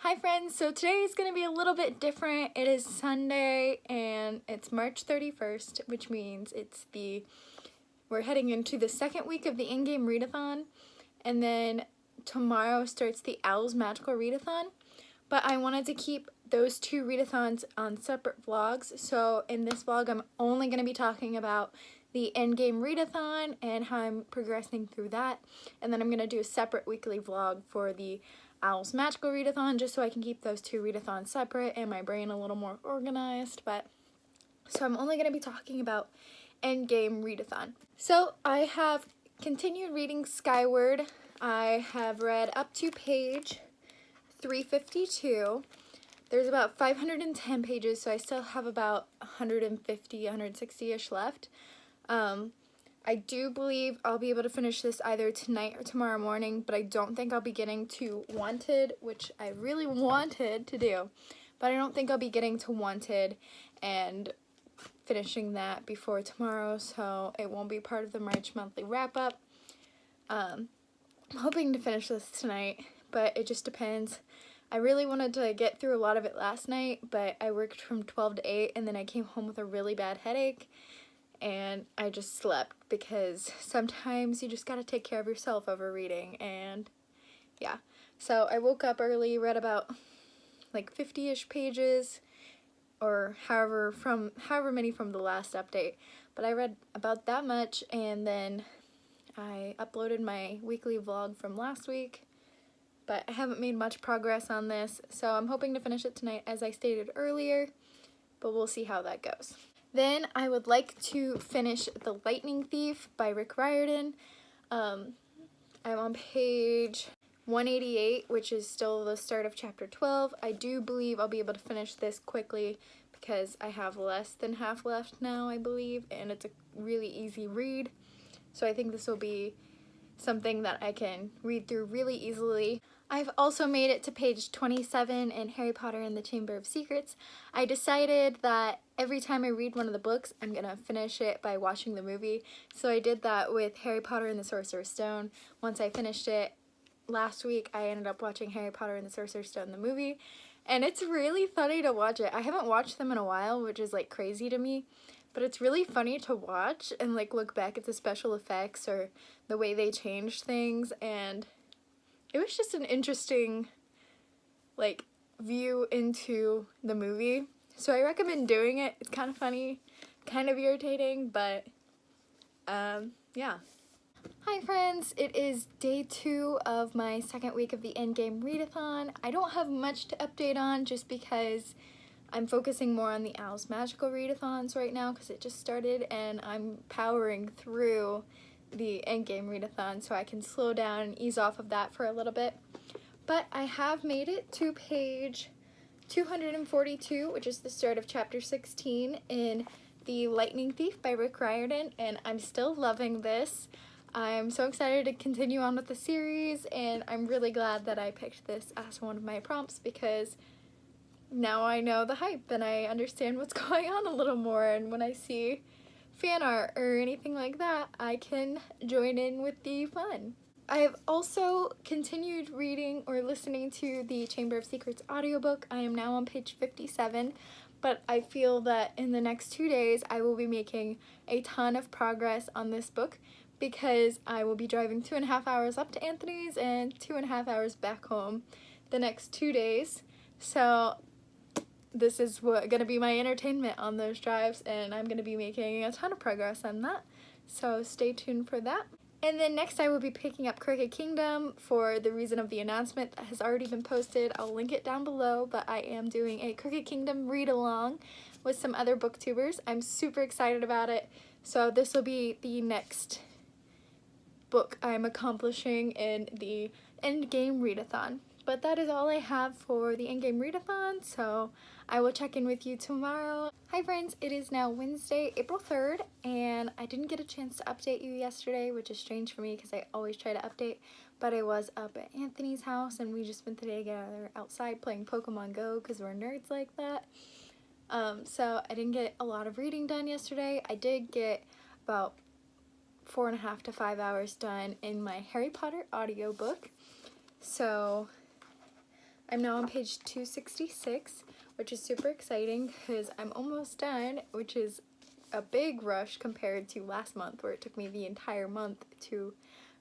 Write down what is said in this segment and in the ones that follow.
Hi friends, so today is going to be a little bit different. It is Sunday and it's March 31st, which means we're heading into the second week of the Endgame Readathon, and then tomorrow starts the Owl's Magical Readathon. But I wanted to keep those two readathons on separate vlogs, so in this vlog I'm only going to be talking about the Endgame Readathon and how I'm progressing through that, and then I'm going to do a separate weekly vlog for the Owl's Magical Readathon, just so I can keep those two readathons separate and my brain a little more organized. So I'm only going to be talking about Endgame Readathon. So I have continued reading Skyward. I have read up to page 352. There's about 510 pages, so I still have about 150, 160-ish left. I do believe I'll be able to finish this either tonight or tomorrow morning, but I don't think I'll be getting to Wanted, which I really wanted to do. But I don't think I'll be getting to Wanted and finishing that before tomorrow, so it won't be part of the March monthly wrap-up. I'm hoping to finish this tonight, but it just depends. I really wanted to get through a lot of it last night, but I worked from 12 to 8, and then I came home with a really bad headache. And I just slept, because sometimes you just gotta take care of yourself over reading, and yeah. So I woke up early, read about like 50-ish pages, or however many from the last update, but I read about that much, and then I uploaded my weekly vlog from last week, but I haven't made much progress on this, so I'm hoping to finish it tonight as I stated earlier, but we'll see how that goes. Then I would like to finish The Lightning Thief by Rick Riordan. I'm on page 188, which is still the start of chapter 12. I do believe I'll be able to finish this quickly because I have less than half left now, I believe, and it's a really easy read. So I think this will be something that I can read through really easily. I've also made it to page 27 in Harry Potter and the Chamber of Secrets. I decided that every time I read one of the books, I'm gonna finish it by watching the movie. So I did that with Harry Potter and the Sorcerer's Stone. Once I finished it last week, I ended up watching Harry Potter and the Sorcerer's Stone, the movie. And it's really funny to watch it. I haven't watched them in a while, which is like crazy to me. But it's really funny to watch and like look back at the special effects or the way they changed things, and it was just an interesting like view into the movie. So I recommend doing it. It's kind of funny, kind of irritating, but yeah. Hi friends, it is day 2 of my second week of the Endgame Readathon. I don't have much to update on just because I'm focusing more on the Owl's Magical Readathons right now because it just started, and I'm powering through the Endgame Readathon so I can slow down and ease off of that for a little bit. But I have made it to page 242, which is the start of chapter 16 in The Lightning Thief by Rick Riordan, and I'm still loving this. I'm so excited to continue on with the series, and I'm really glad that I picked this as one of my prompts because now I know the hype and I understand what's going on a little more, and when I see fan art or anything like that, I can join in with the fun. I have also continued reading or listening to the Chamber of Secrets audiobook. I am now on page 57, but I feel that in the next 2 days I will be making a ton of progress on this book because I will be driving 2.5 hours up to Anthony's and 2.5 hours back home the next 2 days. So this is gonna be my entertainment on those drives, and I'm gonna be making a ton of progress on that, so stay tuned for that. And then next I will be picking up Crooked Kingdom for the reason of the announcement that has already been posted. I'll link it down below, but I am doing a Crooked Kingdom read-along with some other booktubers. I'm super excited about it, so this will be the next book I'm accomplishing in the Endgame Readathon. But that is all I have for the Endgame Readathon, so I will check in with you tomorrow. Hi friends, it is now Wednesday, April 3rd, and I didn't get a chance to update you yesterday, which is strange for me because I always try to update, but I was up at Anthony's house and we just spent the day together outside playing Pokemon Go because we're nerds like that. So I didn't get a lot of reading done yesterday. I did get about 4.5 to 5 hours done in my Harry Potter audiobook. So I'm now on page 266, which is super exciting because I'm almost done, which is a big rush compared to last month where it took me the entire month to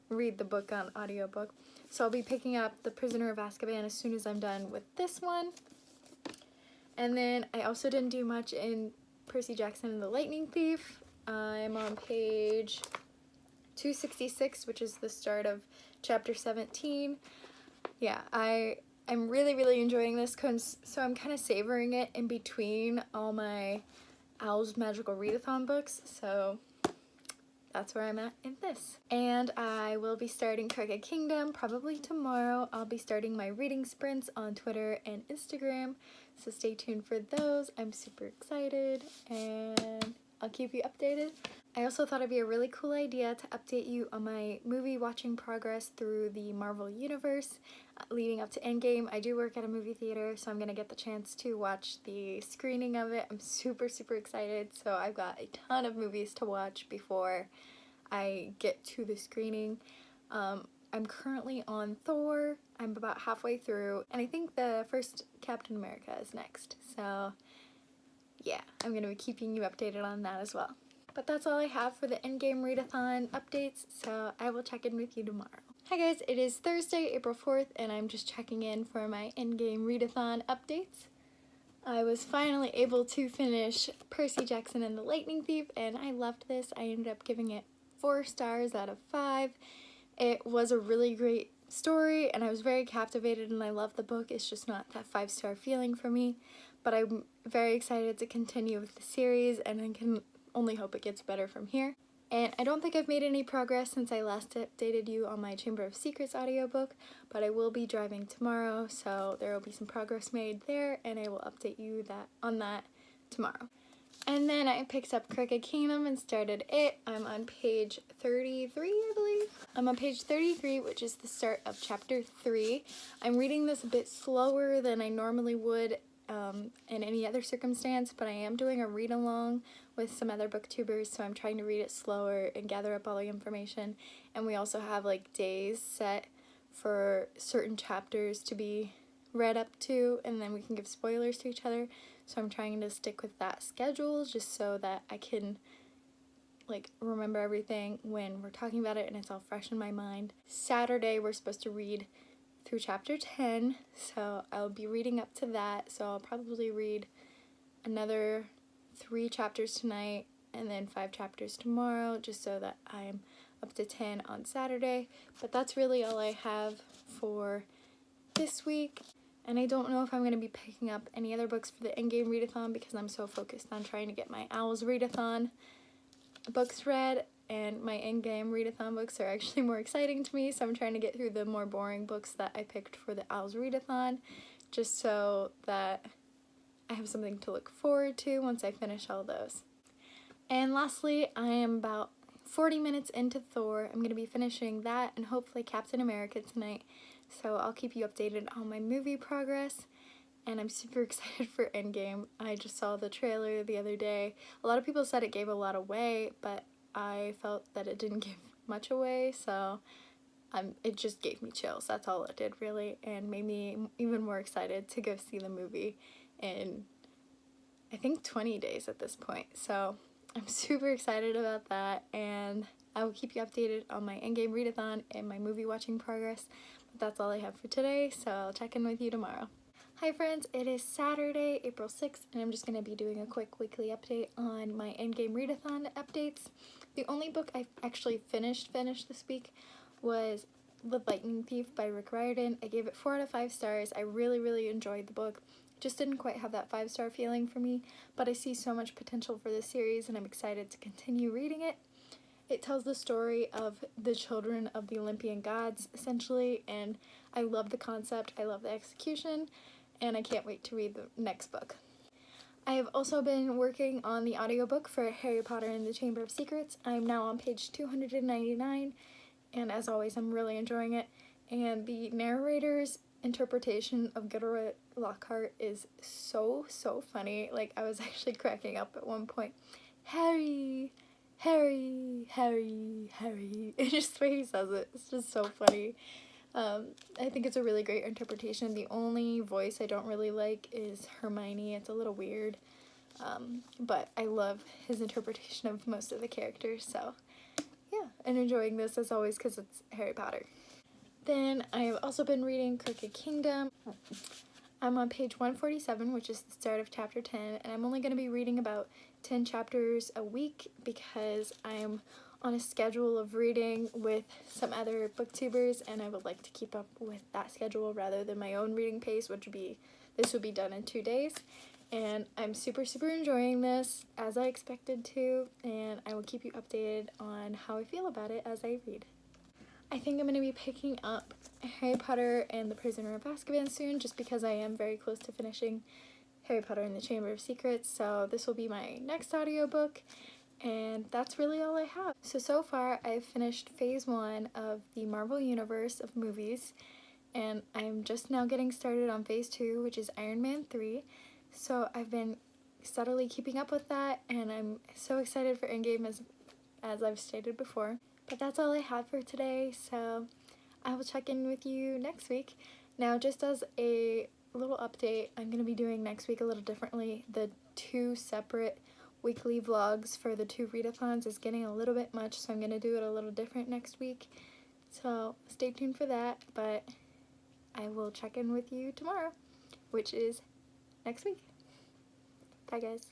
read the book on audiobook. So I'll be picking up The Prisoner of Azkaban as soon as I'm done with this one. And then I also didn't do much in Percy Jackson and the Lightning Thief. I'm on page 266, which is the start of chapter 17. Yeah, I'm really enjoying this, so I'm kind of savoring it in between all my Owl's Magical Readathon books, so that's where I'm at in this. And I will be starting Crooked Kingdom probably tomorrow. I'll be starting my reading sprints on Twitter and Instagram, so stay tuned for those. I'm super excited, and I'll keep you updated. I also thought it'd be a really cool idea to update you on my movie watching progress through the Marvel Universe leading up to Endgame. I do work at a movie theater, so I'm going to get the chance to watch the screening of it. I'm super excited, so I've got a ton of movies to watch before I get to the screening. I'm currently on Thor. I'm about halfway through, and I think the first Captain America is next, so yeah, I'm going to be keeping you updated on that as well. But that's all I have for the Endgame Readathon updates, so I will check in with you tomorrow. Hi guys, it is Thursday, April 4th, and I'm just checking in for my Endgame Readathon updates. I was finally able to finish Percy Jackson and the Lightning Thief, and I loved this. I ended up giving it 4 stars out of 5. It was a really great story, and I was very captivated, and I love the book. It's just not that 5-star feeling for me, but I'm very excited to continue with the series, and I can only hope it gets better from here. And I don't think I've made any progress since I last updated you on my Chamber of Secrets audiobook, but I will be driving tomorrow, so there will be some progress made there, and I will update you on that tomorrow. And then I picked up Crooked Kingdom and started it. I'm on page 33, I believe. I'm on page 33, which is the start of chapter 3. I'm reading this a bit slower than I normally would in any other circumstance, but I am doing a read-along with some other booktubers, so I'm trying to read it slower and gather up all the information. And we also have like days set for certain chapters to be read up to, and then we can give spoilers to each other, so I'm trying to stick with that schedule just so that I can like remember everything when we're talking about it and it's all fresh in my mind. Saturday we're supposed to read through chapter 10, so I'll be reading up to that, so I'll probably read another 3 chapters tonight and then 5 chapters tomorrow, just so that I'm up to 10 on Saturday. But that's really all I have for this week, and I don't know if I'm going to be picking up any other books for the Endgame Readathon because I'm so focused on trying to get my Owls Readathon books read, and my Endgame Readathon books are actually more exciting to me, so I'm trying to get through the more boring books that I picked for the Owls Readathon, just so that I have something to look forward to once I finish all those. And lastly, I am about 40 minutes into Thor. I'm going to be finishing that and hopefully Captain America tonight, so I'll keep you updated on my movie progress. And I'm super excited for Endgame. I just saw the trailer the other day. A lot of people said it gave a lot away, but I felt that it didn't give much away, so it just gave me chills. That's all it did, really, and made me even more excited to go see the movie in, I think, 20 days at this point. So I'm super excited about that, and I will keep you updated on my Endgame Readathon and my movie watching progress. But that's all I have for today, so I'll check in with you tomorrow. Hi friends, it is Saturday, April 6th, and I'm just going to be doing a quick weekly update on my Endgame Readathon updates. The only book I actually finished this week was The Lightning Thief by Rick Riordan. I gave it 4 out of 5 stars. I really enjoyed the book. Just didn't quite have that 5-star feeling for me, but I see so much potential for this series, and I'm excited to continue reading it. It tells the story of the children of the Olympian gods, essentially, and I love the concept, I love the execution, and I can't wait to read the next book. I have also been working on the audiobook for Harry Potter and the Chamber of Secrets. I'm now on page 299, and as always, I'm really enjoying it. And the narrator's interpretation of Gilderoy Lockhart is so funny. Like, I was actually cracking up at one point. Harry, Harry, Harry, Harry. It's just the way he says it. It's just so funny. I think it's a really great interpretation. The only voice I don't really like is Hermione. It's a little weird, but I love his interpretation of most of the characters, so yeah, and enjoying this as always because it's Harry Potter. Then I've also been reading Crooked Kingdom. I'm on page 147, which is the start of chapter 10, and I'm only going to be reading about 10 chapters a week because I'm on a schedule of reading with some other booktubers, and I would like to keep up with that schedule rather than my own reading pace, which would be, this would be done in 2 days. And I'm super enjoying this, as I expected to, and I will keep you updated on how I feel about it as I read. I think I'm going to be picking up Harry Potter and the Prisoner of Azkaban soon, just because I am very close to finishing Harry Potter and the Chamber of Secrets, so this will be my next audiobook, and that's really all I have. So far I've finished phase 1 of the Marvel Universe of movies, and I'm just now getting started on phase 2, which is Iron Man 3, so I've been steadily keeping up with that, and I'm so excited for Endgame as I've stated before. But that's all I have for today, so I will check in with you next week. Now, just as a little update, I'm going to be doing next week a little differently. The 2 separate weekly vlogs for the 2 readathons is getting a little bit much, so I'm going to do it a little different next week. So stay tuned for that, but I will check in with you tomorrow, which is next week. Bye, guys.